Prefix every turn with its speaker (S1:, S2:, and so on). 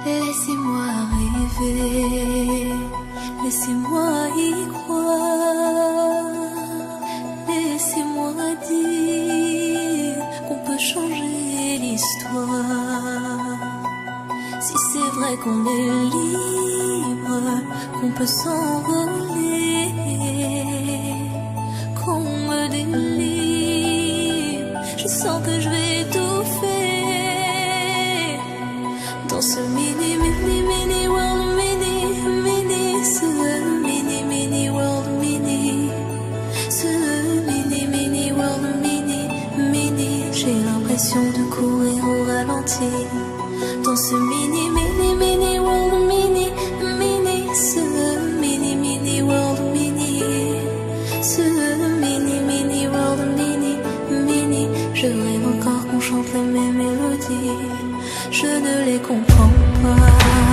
S1: Laissez-moi rêver, laissez-moi y croire, laissez-moi dire qu'on peut changer l'histoire. Si c'est vrai qu'on est libre, qu'on peut s'envoler, qu'on me délivre, je sens que je vais étouffer dans ce mini world, ce mini world, ce mini world, j'ai l'impression de courir au ralenti dans ce mini world, ce mini world, ce mini world, je rêve encore qu'on chante les mêmes mélodies, je ne les comprends pas.